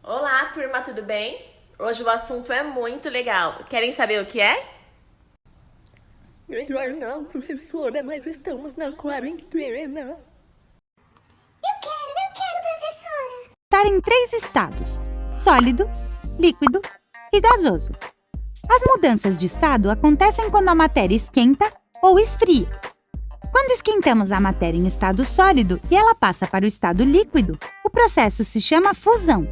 Olá, turma, tudo bem? Hoje o assunto é muito legal. Querem saber o que é? Melhor não, professora, mas estamos na quarentena. Estar em 3 estados: sólido, líquido e gasoso. As mudanças de estado acontecem quando a matéria esquenta ou esfria. Quando esquentamos a matéria em estado sólido e ela passa para o estado líquido, o processo se chama fusão.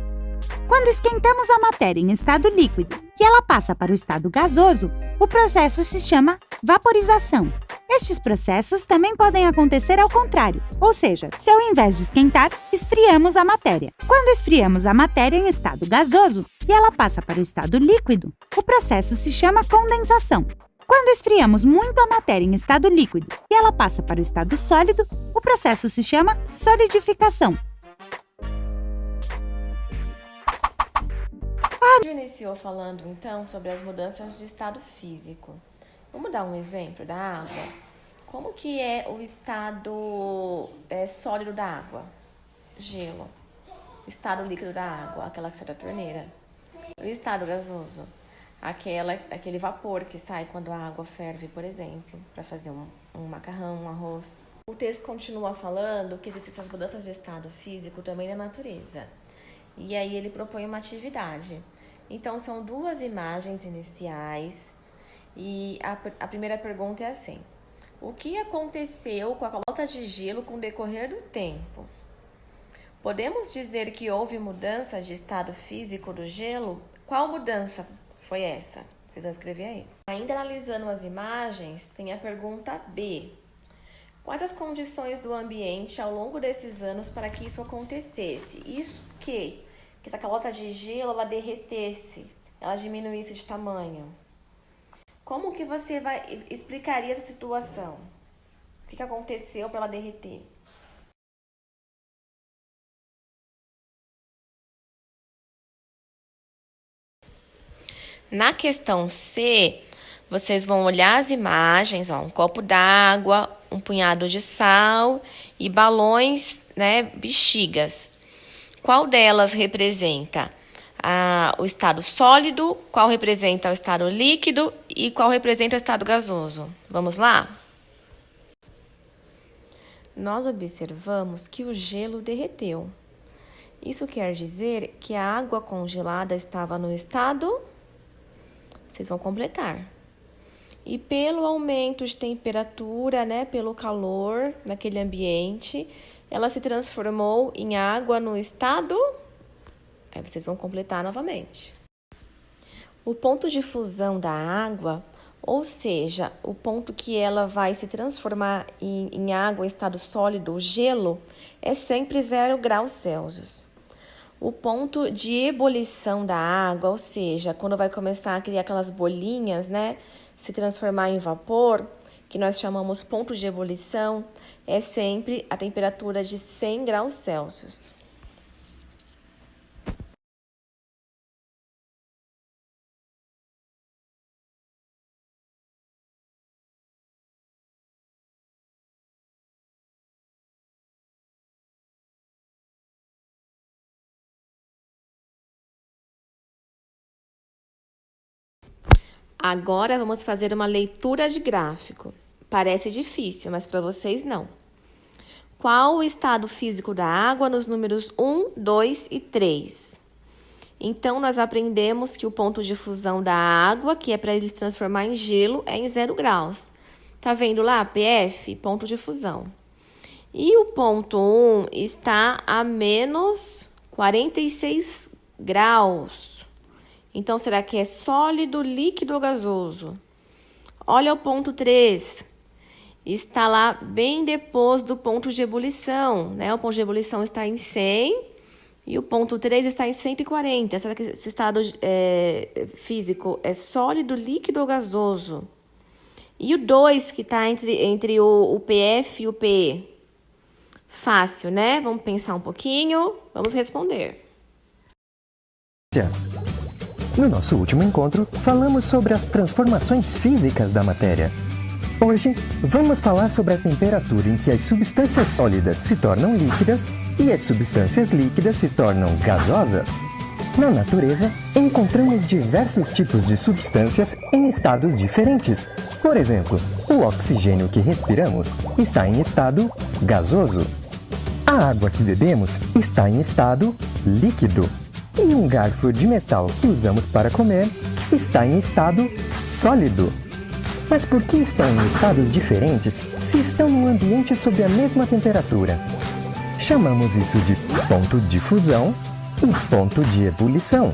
Quando esquentamos a matéria em estado líquido e ela passa para o estado gasoso, o processo se chama vaporização. Estes processos também podem acontecer ao contrário, ou seja, se ao invés de esquentar, esfriamos a matéria. Quando esfriamos a matéria em estado gasoso e ela passa para o estado líquido, o processo se chama condensação. Quando esfriamos muito a matéria em estado líquido e ela passa para o estado sólido, o processo se chama solidificação. A gente iniciou falando então sobre as mudanças de estado físico. Vamos dar um exemplo da água? Como que é o estado sólido da água? Gelo. Estado líquido da água, aquela que sai da torneira. O estado gasoso, aquele vapor que sai quando a água ferve, por exemplo, para fazer um macarrão, um arroz. O texto continua falando que existem essas mudanças de estado físico também na natureza. E aí ele propõe uma atividade. Então, são 2 imagens iniciais e a primeira pergunta é assim: o que aconteceu com a calota de gelo com o decorrer do tempo? Podemos dizer que houve mudança de estado físico do gelo? Qual mudança foi essa? Vocês vão escrever aí. Ainda analisando as imagens, tem a pergunta B. Quais as condições do ambiente ao longo desses anos para que isso acontecesse? Isso que essa calota de gelo ela derretesse, ela diminuísse de tamanho. Como que você explicaria essa situação? O que aconteceu para ela derreter? Na questão C, vocês vão olhar as imagens, um copo d'água, um punhado de sal e balões, bexigas. Qual delas representa o estado sólido, qual representa o estado líquido e qual representa o estado gasoso? Vamos lá? Nós observamos que o gelo derreteu. Isso quer dizer que a água congelada estava no estado... Vocês vão completar. E pelo aumento de temperatura, pelo calor naquele ambiente, ela se transformou em água no estado... Aí vocês vão completar novamente. O ponto de fusão da água, ou seja, o ponto que ela vai se transformar em água em estado sólido, o gelo, é sempre 0 graus Celsius. O ponto de ebulição da água, ou seja, quando vai começar a criar aquelas bolinhas, se transformar em vapor, que nós chamamos ponto de ebulição, é sempre a temperatura de 100 graus Celsius. Agora vamos fazer uma leitura de gráfico. Parece difícil, mas para vocês não. Qual o estado físico da água nos números 1, 2 e 3? Então, nós aprendemos que o ponto de fusão da água, que é para ele se transformar em gelo, é em 0 graus. Tá vendo lá, PF? Ponto de fusão. E o ponto 1 está a menos 46 graus. Então, será que é sólido, líquido ou gasoso? Olha o ponto 3. Está lá bem depois do ponto de ebulição, O ponto de ebulição está em 100 e o ponto 3 está em 140. Será que esse estado físico é sólido, líquido ou gasoso? E o 2, que está entre o PF e o PE? Fácil, Vamos pensar um pouquinho, vamos responder. No nosso último encontro, falamos sobre as transformações físicas da matéria. Hoje, vamos falar sobre a temperatura em que as substâncias sólidas se tornam líquidas e as substâncias líquidas se tornam gasosas. Na natureza, encontramos diversos tipos de substâncias em estados diferentes. Por exemplo, o oxigênio que respiramos está em estado gasoso. A água que bebemos está em estado líquido. E um garfo de metal que usamos para comer está em estado sólido. Mas por que estão em estados diferentes se estão num ambiente sob a mesma temperatura? Chamamos isso de ponto de fusão e ponto de ebulição.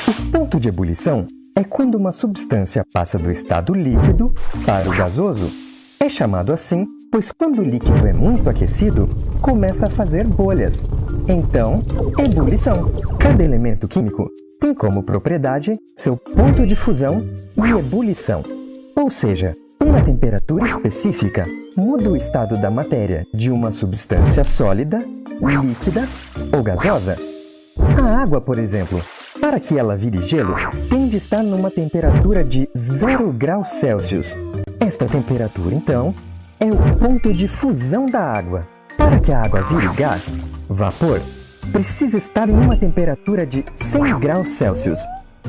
O ponto de ebulição é quando uma substância passa do estado líquido para o gasoso. É chamado assim pois quando o líquido é muito aquecido, começa a fazer bolhas. Então, ebulição. Cada elemento químico tem como propriedade seu ponto de fusão e ebulição. Ou seja, uma temperatura específica muda o estado da matéria de uma substância sólida, líquida ou gasosa. A água, por exemplo, para que ela vire gelo, tem de estar numa temperatura de 0 graus Celsius. Esta temperatura, então, é o ponto de fusão da água. Para que a água vire gás, vapor, precisa estar em uma temperatura de 100 graus Celsius.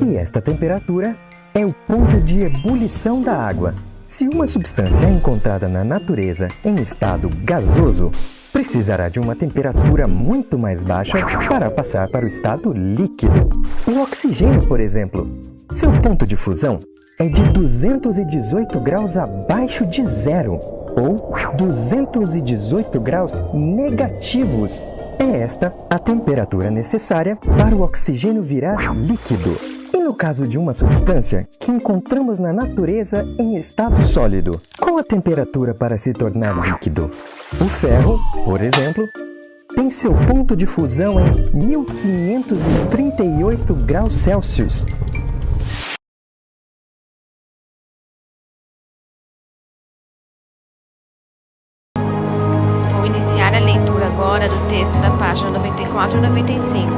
E esta temperatura é o ponto de ebulição da água. Se uma substância é encontrada na natureza em estado gasoso, precisará de uma temperatura muito mais baixa para passar para o estado líquido. O oxigênio, por exemplo, seu ponto de fusão é de 218 graus abaixo de zero, ou 218 graus negativos. É esta a temperatura necessária para o oxigênio virar líquido. E no caso de uma substância que encontramos na natureza em estado sólido, qual a temperatura para se tornar líquido? O ferro, por exemplo, tem seu ponto de fusão em 1538 graus Celsius. Vou iniciar a leitura agora do texto da página 94 e 95.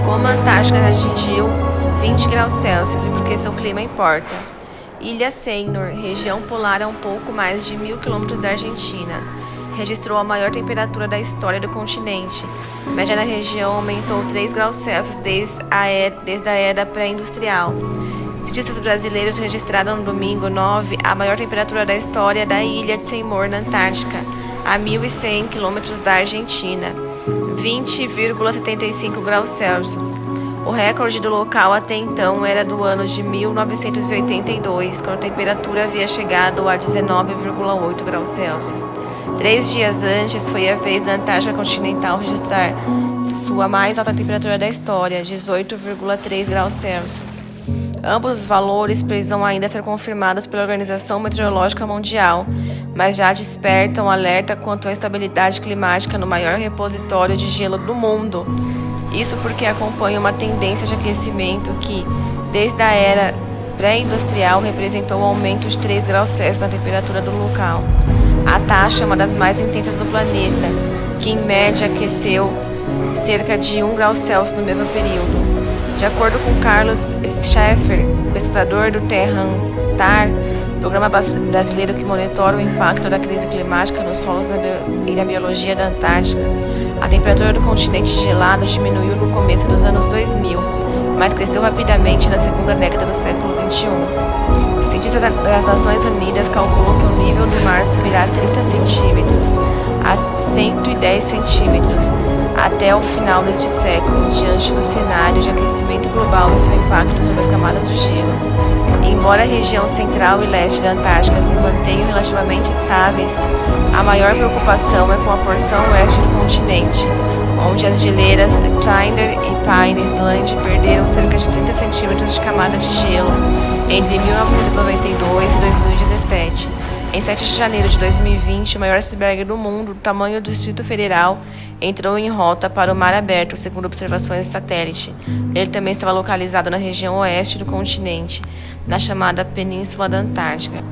Como a Antártica atingiu 20 graus Celsius e por que seu clima importa. Ilha Seymour, região polar a um pouco mais de 1000 quilômetros da Argentina, registrou a maior temperatura da história do continente. A média na região aumentou 3 graus Celsius desde a era pré-industrial. Cientistas brasileiros registraram no domingo 9 a maior temperatura da história da ilha de Seymour, na Antártica, a 1.100 quilômetros da Argentina, 20,75 graus Celsius. O recorde do local até então era do ano de 1982, quando a temperatura havia chegado a 19,8 graus Celsius. 3 dias antes, foi a vez da Antártica Continental registrar sua mais alta temperatura da história, 18,3 graus Celsius. Ambos os valores precisam ainda ser confirmados pela Organização Meteorológica Mundial, mas já despertam alerta quanto à instabilidade climática no maior repositório de gelo do mundo. Isso porque acompanha uma tendência de aquecimento que, desde a era pré-industrial, representou um aumento de 3 graus Celsius na temperatura do local. A taxa é uma das mais intensas do planeta, que em média aqueceu cerca de 1 grau Celsius no mesmo período. De acordo com Carlos Schaeffer, pesquisador do Terra-Antar, programa brasileiro que monitora o impacto da crise climática nos solos e na biologia da Antártica, a temperatura do continente gelado diminuiu no começo dos anos 2000, mas cresceu rapidamente na segunda década do século XXI. Os cientistas das Nações Unidas calculam que o nível do mar subirá 30 centímetros a 110 centímetros até o final deste século, diante do cenário de aquecimento global e seu impacto sobre as camadas do gelo. Embora a região central e leste da Antártica se mantenham relativamente estáveis, a maior preocupação é com a porção oeste do continente, onde as geleiras Tyndall e Pine Island perderam cerca de 30 centímetros de camada de gelo entre 1992 e 2017. Em 7 de janeiro de 2020, o maior iceberg do mundo, do tamanho do Distrito Federal, entrou em rota para o mar aberto, segundo observações de satélite. Ele também estava localizado na região oeste do continente, na chamada Península da Antártica.